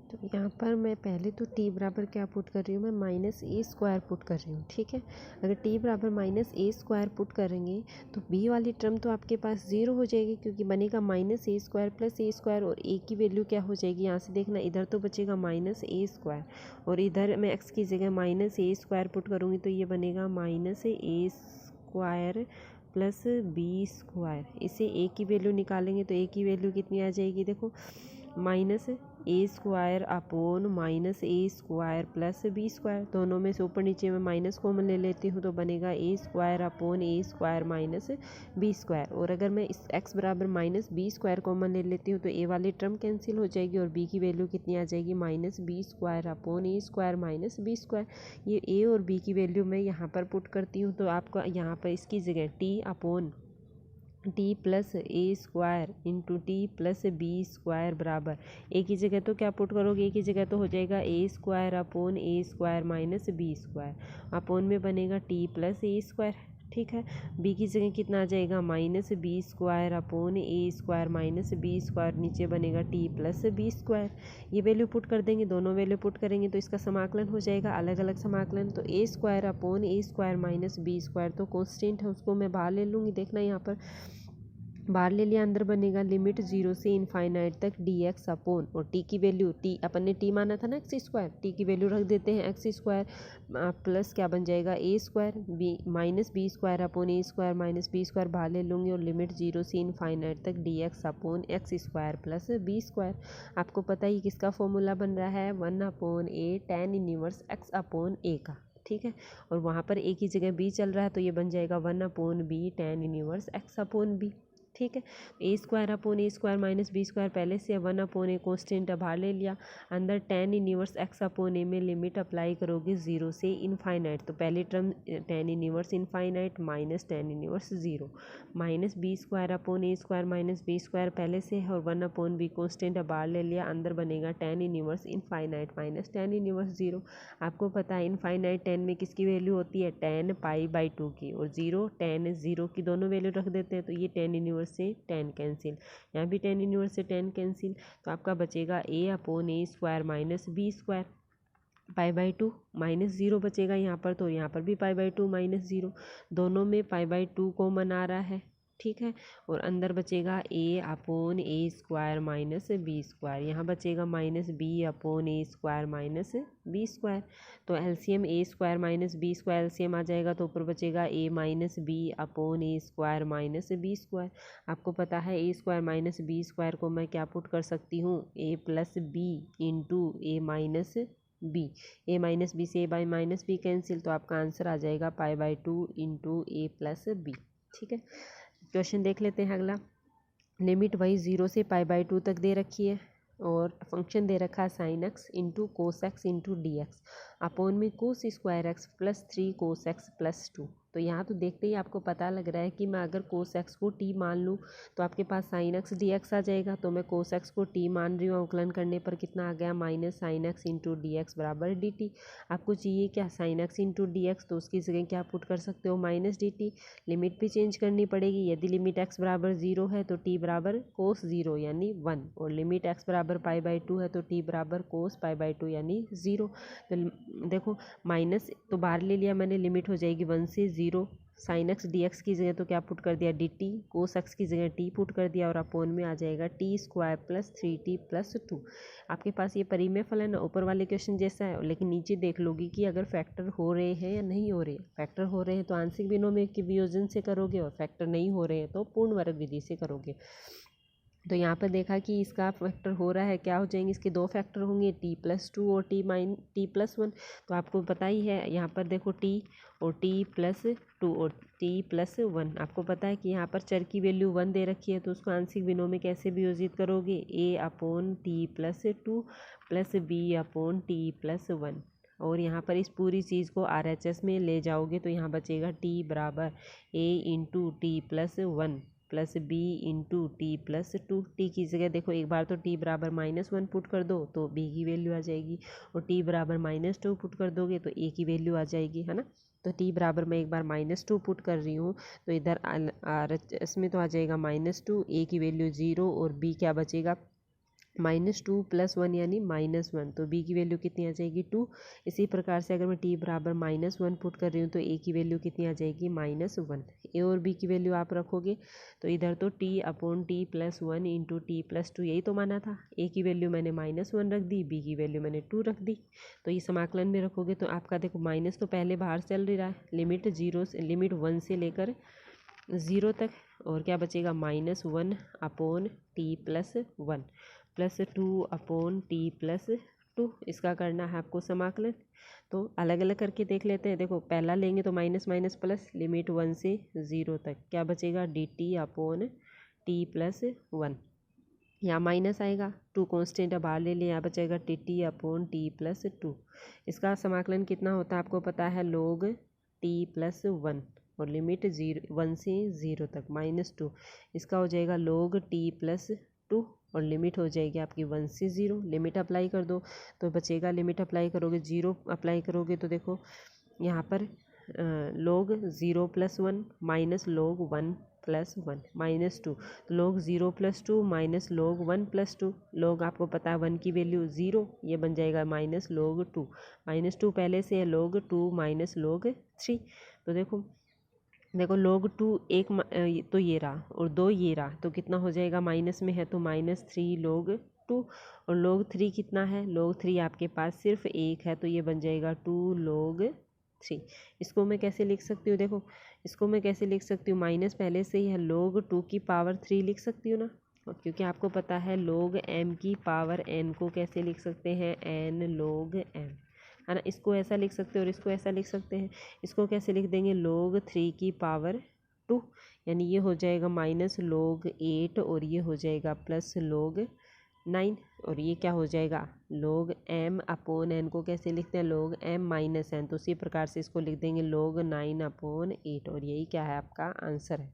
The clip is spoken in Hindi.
तो यहाँ पर मैं पहले तो t बराबर क्या पुट कर रही हूँ, मैं माइनस ए स्क्वायर पुट कर रही हूँ, ठीक है। अगर t बराबर माइनस ए स्क्वायर पुट करेंगे तो b वाली टर्म तो आपके पास ज़ीरो हो जाएगी, क्योंकि बनेगा minus A square plus A square, और a की वैल्यू क्या हो जाएगी, यहाँ से देखना इधर तो बचेगा माइनस ए स्क्वायर, और इधर मैं x की जगह माइनस ए स्क्वायर पुट करूँगी तो ये बनेगा माइनस ए स्क्वायर प्लस बी स्क्वायर। इसे a की वैल्यू निकालेंगे तो a की वैल्यू कितनी आ जाएगी, देखो माइनस ए स्क्वायर अपोन माइनस ए स्क्वायर प्लस बी स्क्वायर। दोनों में से ऊपर नीचे में माइनस कॉमन ले लेती हूँ तो बनेगा ए स्क्वायर अपोन ए स्क्वायर माइनस बी स्क्वायर। और अगर मैं इस x बराबर माइनस बी स्क्वायर कॉमन ले लेती हूँ तो ए वाली टर्म कैंसिल हो जाएगी और b की वैल्यू कितनी आ जाएगी, माइनस बी स्क्वायर अपोन ए स्क्वायर माइनस बी स्क्वायर। ये a और b की वैल्यू मैं यहाँ पर पुट करती हूँ तो आपको यहाँ पर इसकी जगह t upon T plus A square into T plus B square बराबर ए की जगह तो क्या पुट करोगे, ए की जगह तो हो जाएगा A square upon A square minus B square, upon में बनेगा टी प्लस ए स्क्वायर, ठीक है। बी की जगह कितना आ जाएगा, माइनस बी स्क्वायर अपोन ए स्क्वायर माइनस बी स्क्वायर, नीचे बनेगा टी प्लस बी स्क्वायर। ये वैल्यू पुट कर देंगे, दोनों वैल्यू पुट करेंगे तो इसका समाकलन हो जाएगा अलग अलग समाकलन। तो ए स्क्वायर अपोन ए स्क्वायर माइनस बी स्क्वायर तो कॉन्स्टेंट है, उसको मैं बाहर ले लूँगी, देखना यहाँ पर बाहर ले लिया, अंदर बनेगा लिमिट 0 से इनफाइनाइट तक dx अपोन, और t की वैल्यू t अपन ने t माना था ना एक्स स्क्वायर, t की वैल्यू रख देते हैं एक्स स्क्वायर प्लस क्या बन जाएगा A square B minus B square upon A square minus B square बाहर ले लूँगी, और लिमिट 0 से इनफाइनाइट तक dx upon x square plus B square. आपको पता ही किसका फॉर्मूला बन रहा है, 1 upon a tan inverse x upon a का, ठीक है। और वहाँ पर ए की जगह बी चल रहा है तो ये बन जाएगा 1 upon b tan inverse x upon b, ठीक है। ए स्क्वायर अपोन ए स्क्वायर माइनस बी स्क्वायर पहले से 1 अपोन ए कॉन्स्टेंट बाहर ले लिया, अंदर tan inverse x upon A में लिमिट अप्लाई करोगे 0 से इनफाइनाइट, तो पहली term tan inverse infinite minus tan inverse 0, minus B square upon ए स्क्वायर माइनस बी स्क्वायर पहले से है, और 1 अपोन बी कॉन्स्टेंट बाहर ले लिया, अंदर बनेगा ten inverse infinite minus tan inverse 0। आपको पता है इनफाइनाइट टेन में किसकी वैल्यू होती है, टेन पाई बाई 2 की, और 0 टेन 0 की दोनों वैल्यू रख देते हैं तो ये टेन इनवर्स से 10 कैंसिल, यहाँ भी टेन इनवर्स से 10 कैंसिल, तो आपका बचेगा A upon A square minus B square, pi by 2 minus 0 बचेगा यहाँ पर, तो यहाँ पर भी पाई बाई 2 माइनस 0, दोनों में पाई बाई 2 कॉमन आ रहा है, ठीक है। और अंदर बचेगा A upon A square minus B square, यहाँ बचेगा माइनस बी अपोन ए स्क्वायर माइनस बी स्क्वायर। तो LCM A square minus B square LCM आ जाएगा तो ऊपर बचेगा A minus B upon A square minus B square. आपको पता है ए स्क्वायर माइनस बी स्क्वायर को मैं क्या पुट कर सकती हूँ, A plus B into A minus B, A minus B से ए बाई माइनस बी कैंसिल, तो आपका आंसर आ जाएगा pi by 2 into a plus b, ठीक है। क्वेश्चन देख लेते हैं अगला। लिमिट वही 0 से पाई बाई 2 तक दे रखी है, और फंक्शन दे रखा है sine X into cos X into D X, upon में cos square X plus 3 cos X plus 2। तो यहाँ तो देखते ही आपको पता लग रहा है कि मैं अगर कोस एक्स को टी मान लूँ तो आपके पास साइन एक्स डी एक्स आ जाएगा, तो मैं कोस एक्स को टी मान रही हूँ, अवकलन करने पर कितना आ गया, minus sign X into D x बराबर डी टी। आपको चाहिए क्या, sign X into D x, तो उसकी जगह क्या पुट कर सकते हो, माइनस डी टी। लिमिट भी चेंज करनी पड़ेगी, यदि लिमिट एक्स बराबर 0 है तो टी बराबर कोस 0 यानी 1, और लिमिट एक्स बराबर पाई बाई 2 है तो टी बराबर कोस पाई बाई 2 यानी 0। तो देखो माइनस तो बाहर ले लिया मैंने, लिमिट हो जाएगी 1 से 0, साइन एक्स डी एक्स की जगह तो क्या पुट कर दिया, डी टी, कोस एक्स की जगह टी पुट कर दिया, और अपोन में आ जाएगा T square plus 3t plus 2। आपके पास ये परिमेय फलन है, ऊपर वाले क्वेश्चन जैसा है, लेकिन नीचे देख लोगी कि अगर फैक्टर हो रहे हैं या नहीं हो रहे। फैक्टर हो रहे हैं तो आंशिक विलोम के वियोजन से करोगे, और फैक्टर नहीं हो रहे हैं तो पूर्ण वर्ग विधि से करोगे। तो यहाँ पर देखा कि इसका फैक्टर हो रहा है, क्या हो जाएंगे, इसके दो फैक्टर होंगे, t प्लस 2 और t प्लस 1। तो आपको पता ही है यहाँ पर देखो t और t प्लस 2 और t प्लस 1, आपको पता है कि यहाँ पर चर की वैल्यू 1 दे रखी है, तो उसको आंशिक विलोम में कैसे वियोजित करोगे, a upon T plus 2 plus b upon T plus 1, और यहाँ पर इस पूरी चीज़ को RHS में ले जाओगे तो यहाँ बचेगा t बराबर a into T plus 1 plus B into T plus 2। T की जगह देखो एक बार तो टी बराबर -1 पुट कर दो तो बी की वैल्यू आ जाएगी, और टी बराबर -2 पुट कर दोगे तो ए की वैल्यू आ जाएगी, है ना। तो टी बराबर मैं एक बार -2 पुट कर रही हूँ तो इधर इसमें तो आ जाएगा -2, ए की वैल्यू 0, और बी क्या बचेगा -2 + 1 यानी -1, तो b की वैल्यू कितनी आ जाएगी 2। इसी प्रकार से अगर मैं t बराबर -1 पुट कर रही हूँ तो a की वैल्यू कितनी आ जाएगी -1। a और b की वैल्यू आप रखोगे तो इधर तो t/t + 1 × t + 2 यही तो माना था। a की वैल्यू मैंने -1 रख दी, b की वैल्यू मैंने 2 रख दी। तो ये समाकलन में रखोगे तो आपका देखो माइनस तो पहले बाहर चल रहा है, लिमिट 1 से लेकर 0 तक, और क्या बचेगा -1/t + 1 + 2/t + 2। इसका करना है आपको समाकलन। तो अलग अलग करके देख लेते हैं। देखो पहला लेंगे तो माइनस माइनस प्लस, लिमिट 1 से 0 तक, क्या बचेगा dt/t + 1। यहाँ माइनस आएगा, 2 कांस्टेंट अब बाहर ले लें, यहाँ बचेगा dt/t + 2। इसका समाकलन कितना होता है आपको पता है, log t + 1 और लिमिट 1 से 0 तक -2। इसका हो जाएगा log t + 2 और लिमिट हो जाएगी आपकी 1 से 0। लिमिट अप्लाई कर दो तो बचेगा, लिमिट अप्लाई करोगे 0 अप्लाई करोगे तो देखो यहाँ पर log 0 + 1 - log 1 + 1 -2, log 0 + 2 - log 1 + 2। log आपको पता है 1 की वैल्यू 0, ये बन जाएगा -log 2। -2 पहले से है, log 2 - log 3। तो देखो log 2 तो ये रहा और 2 ये रहा, तो कितना हो जाएगा, माइनस में है तो -3 log 2। और log 3 कितना है, log 3 आपके पास सिर्फ 1 है, तो ये बन जाएगा 2 log 3। इसको मैं कैसे लिख सकती हूँ, देखो इसको मैं कैसे लिख सकती हूँ, माइनस पहले से ही है, log 2 की पावर 3 लिख सकती हूँ ना। और क्योंकि आपको पता है log m की पावर n को कैसे लिख सकते हैं, n log m, है ना। इसको ऐसा लिख सकते हैं और इसको ऐसा लिख सकते हैं। इसको कैसे लिख देंगे, log 3 की पावर 2, यानी ये हो जाएगा -log 8 और ये हो जाएगा +log 9, और ये क्या हो जाएगा, log m/n को कैसे लिखते हैं, log m - n, तो उसी प्रकार से इसको लिख देंगे log 9/8, और यही क्या है आपका आंसर है।